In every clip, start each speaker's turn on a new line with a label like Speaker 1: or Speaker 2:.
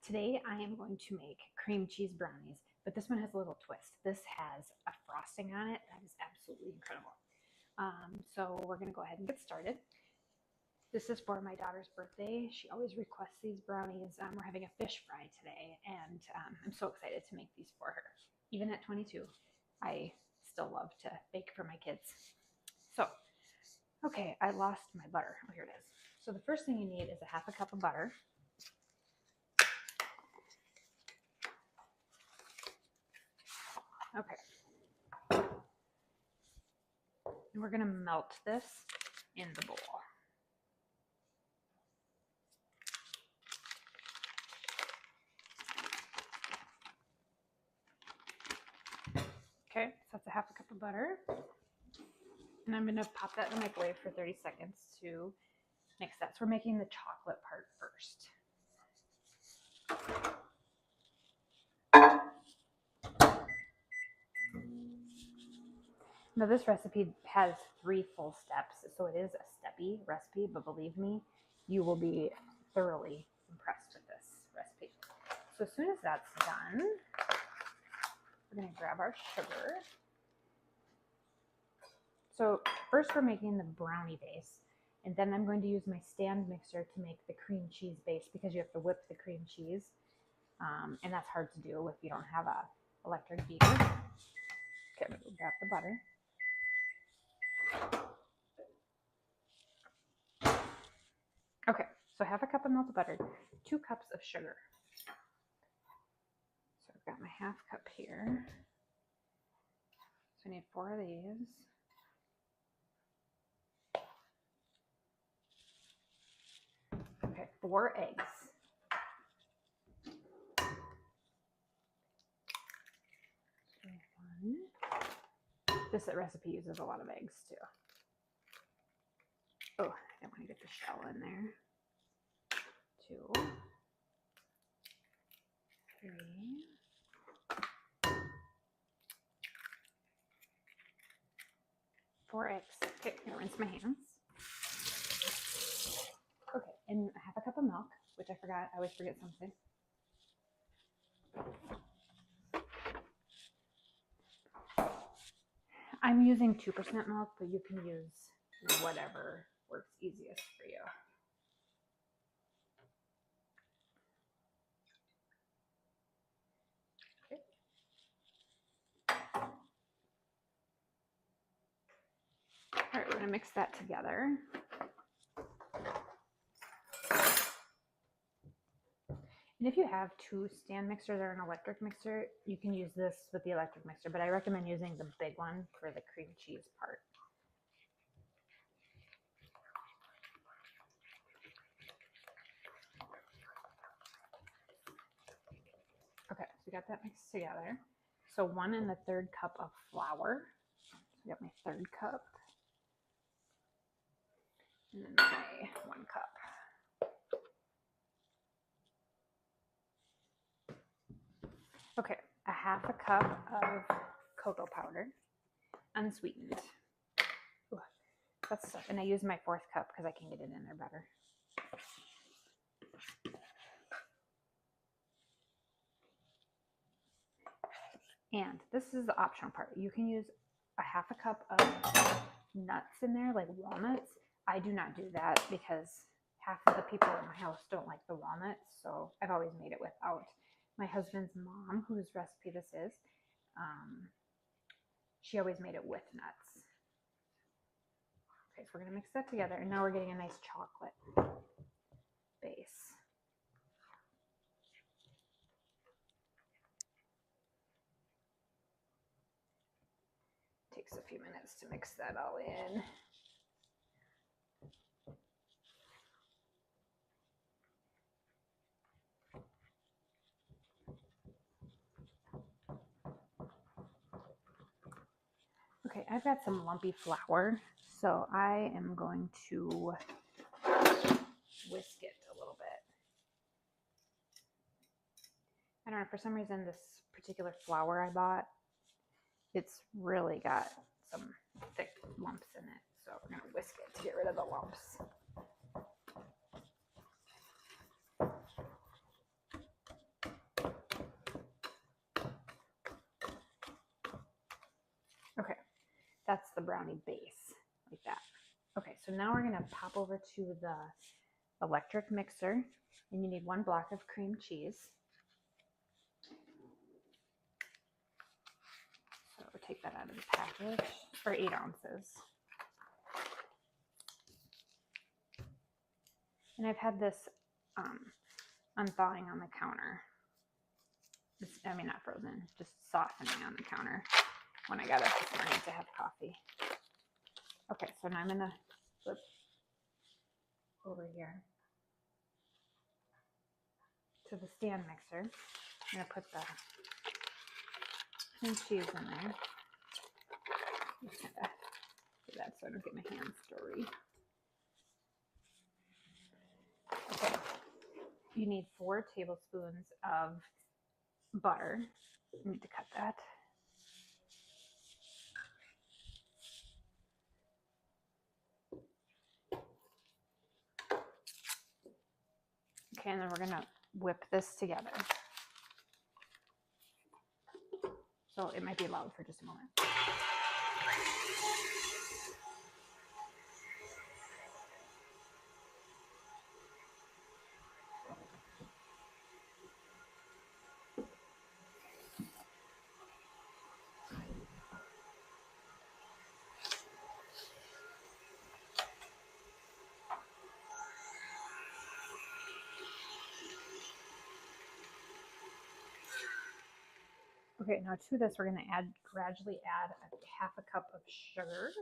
Speaker 1: Today I am going to make cream cheese brownies, but this one has a little twist. This has a frosting on it that is absolutely incredible. So we're going to go ahead and get started. This is for my daughter's birthday. She always requests these brownies. We're having a fish fry today, and I'm so excited to make these for her. Even at 22, I still love to bake for my kids. So, okay, I lost my butter. Oh, here it is. So the first thing you need is a half a cup of butter. Okay. And we're going to melt this in the bowl. Okay, so that's a half a cup of butter. And I'm going to pop that in the microwave for 30 seconds to mix that. So we're making the chocolate part first. Now this recipe has 3 full steps, so it is a steppy recipe, but believe me, you will be thoroughly impressed with this recipe. So as soon as that's done, we're going to grab our sugar. So first we're making the brownie base, and then I'm going to use my stand mixer to make the cream cheese base because you have to whip the cream cheese, and that's hard to do if you don't have a electric beater. Okay, we'll grab the butter. Okay, so half a cup of melted butter, 2 cups of sugar. So I've got my half cup here. So I need 4 of these. Okay, 4 eggs. So 1. This recipe uses a lot of eggs too. Oh, I don't want to get the shell in there. 2. 3. 4 eggs. Okay, I'm gonna rinse my hands. Okay, and half a cup of milk, which I forgot. I always forget something. I'm using 2% milk, but you can use whatever works easiest for you. All right, we're going to mix that together. And if you have 2 stand mixers or an electric mixer, you can use this with the electric mixer, but I recommend using the big one for the cream cheese part. Okay, so we got that mixed together. So 1 1/3 cup of flour. So I got my 1/3 cup. And then my 1 cup. Okay, a half a cup of cocoa powder, unsweetened. Ooh, that's stuff. And I use my 4th cup because I can get it in there better. And this is the optional part. You can use a half a cup of nuts in there, like walnuts. I do not do that because half of the people in my house don't like the walnuts, so I've always made it without. My husband's mom, whose recipe this is, she always made it with nuts. Okay, so we're gonna mix that together, and now we're getting a nice chocolate base. Takes a few minutes to mix that all in. Okay, I've got some lumpy flour, so I am going to whisk it a little bit. I don't know, for some reason this particular flour I bought, it's really got some thick lumps in it, so we're going to whisk it to get rid of the lumps. That's the brownie base, like that. Okay, so now we're gonna pop over to the electric mixer, and you need 1 block of cream cheese. So take that out of the package for 8 ounces. And I've had this unthawing on the counter. I mean, not frozen, just softening on the counter when I got up this morning to have coffee. Okay, so now I'm gonna flip over here to the stand mixer. I'm gonna put the cream cheese in there. Just kind of do that so I don't get my hands dirty. Okay, you need 4 tablespoons of butter. You need to cut that. Okay, and then we're gonna whip this together. So it might be loud for just a moment. Okay, now to this, we're going to gradually add a 1/2 cup of sugar.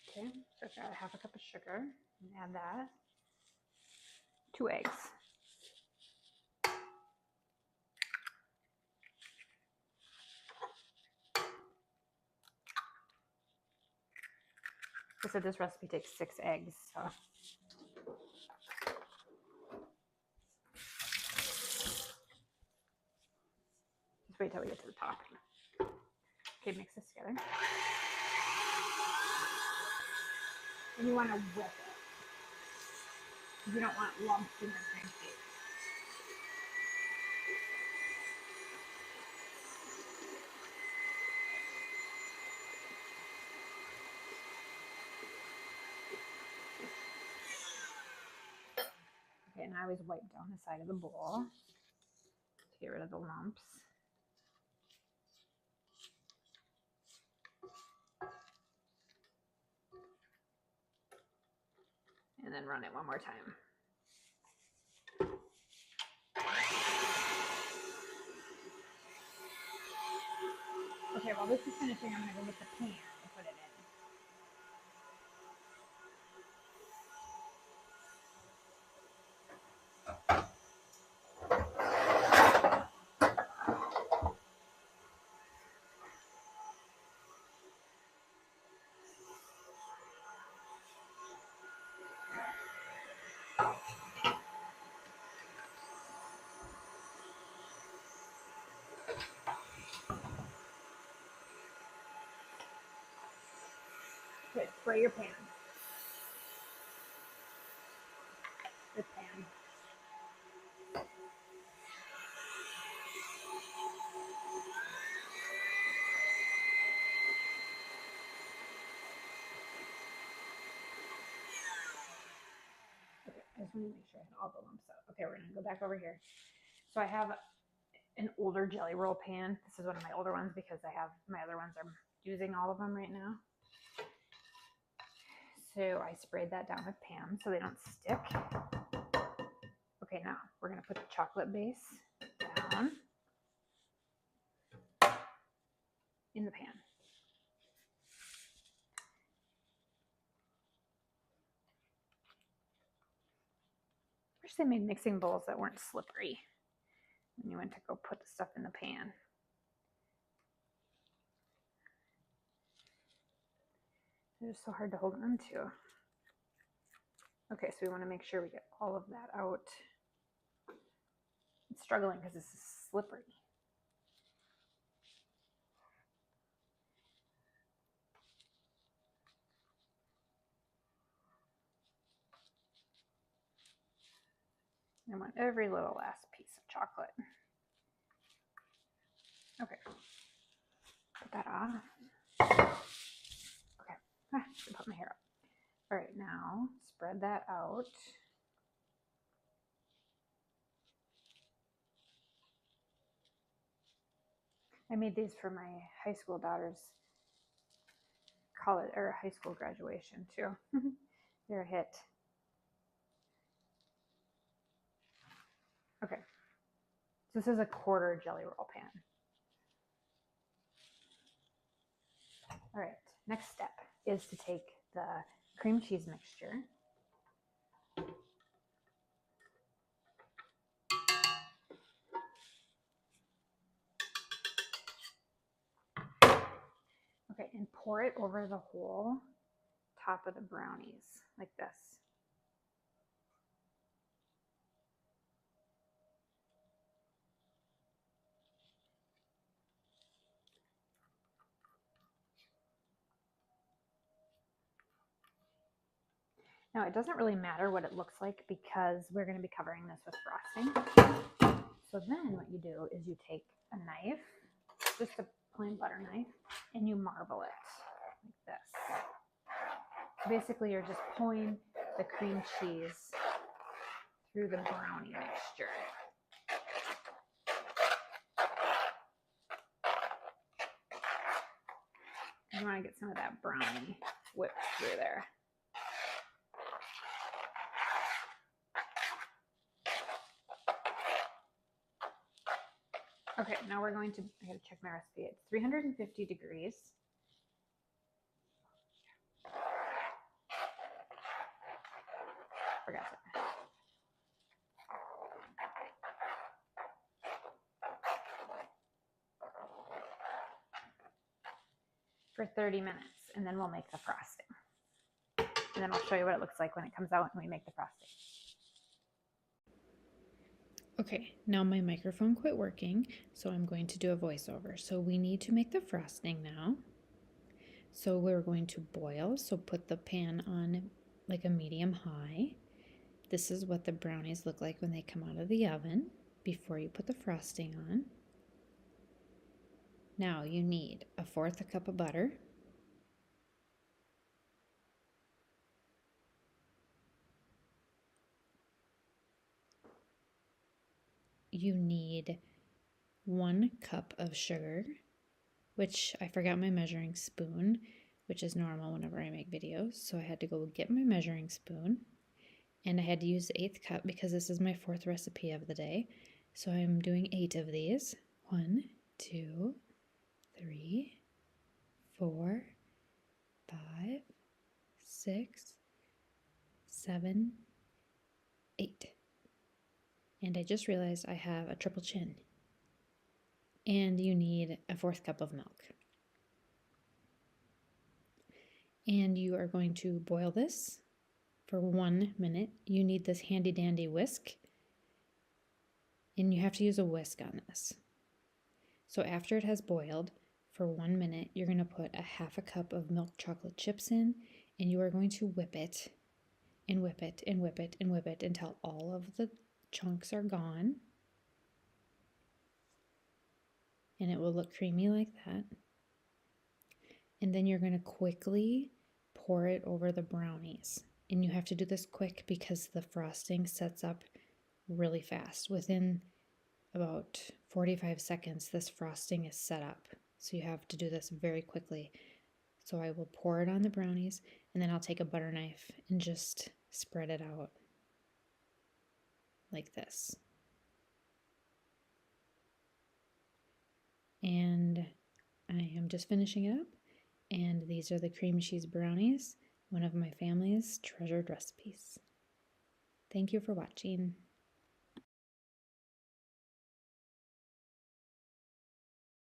Speaker 1: Okay, so I've got a 1/2 cup of sugar, and add that. 2 eggs. I said this recipe takes 6 eggs, so. Just wait till we get to the top. Okay, mix this together. And you want to whip it. You don't want lumps in your cream cheese. Okay, and I always wipe down the side of the bowl to get rid of the lumps. And then run it one more time. Okay, while this is finishing, I'm going to go get the pan and put it in. Okay, spray your pan. This pan. Okay, I just want to make sure I had all the lumps out. Okay, we're going to go back over here. So I have an older jelly roll pan. This is one of my older ones because I have my other ones. I'm using all of them right now. So I sprayed that down with Pam so they don't stick. Okay, now we're going to put the chocolate base down in the pan. I wish they made mixing bowls that weren't slippery when you went to go put the stuff in the pan. They're just so hard to hold on to. Okay, so we want to make sure we get all of that out. I'm struggling because this is slippery. I want every little last piece of chocolate. Okay, put that off. Okay, I put my hair up. All right, now spread that out. I made these for my high school daughter's college or high school graduation too. They're a hit. Okay, so this is a quarter jelly roll pan. All right, next step is to take the cream cheese mixture. Okay, and pour it over the whole top of the brownies like this. Now it doesn't really matter what it looks like because we're going to be covering this with frosting. So then what you do is you take a knife, just a plain butter knife, and you marble it like this. So basically you're just pulling the cream cheese through the brownie mixture. You want to get some of that brownie whipped through there. Okay, now we're going to, I gotta check my recipe. It's 350 degrees. Forgot it. For 30 minutes, and then we'll make the frosting. And then I'll show you what it looks like when it comes out and we make the frosting.
Speaker 2: Okay, now my microphone quit working, so I'm going to do a voiceover. So we need to make the frosting now. So we're going to boil, so put the pan on like a medium high. This is what the brownies look like when they come out of the oven before you put the frosting on. Now you need 1/4 cup of butter, you need 1 cup of sugar, which I forgot my measuring spoon, which is normal whenever I make videos. So I had to go get my measuring spoon, and I had to use the 1/8 cup because this is my 4th recipe of the day. So I'm doing 8 of these. 1, 2, 3, 4, 5, 6, 7, 8. And I just realized I have a triple chin. And you need 1/4 cup of milk. And you are going to boil this for 1 minute. You need this handy dandy whisk. And you have to use a whisk on this. So after it has boiled for 1 minute, you're going to put 1/2 cup of milk chocolate chips in, and you are going to whip it and whip it and whip it and whip it until all of the chunks are gone. And it will look creamy like that. And then you're going to quickly pour it over the brownies. And you have to do this quick because the frosting sets up really fast. Within about 45 seconds, this frosting is set up. So you have to do this very quickly. So I will pour it on the brownies, and then I'll take a butter knife and just spread it out like this. And I am just finishing it up. And these are the cream cheese brownies, one of my family's treasured recipes. Thank you for watching.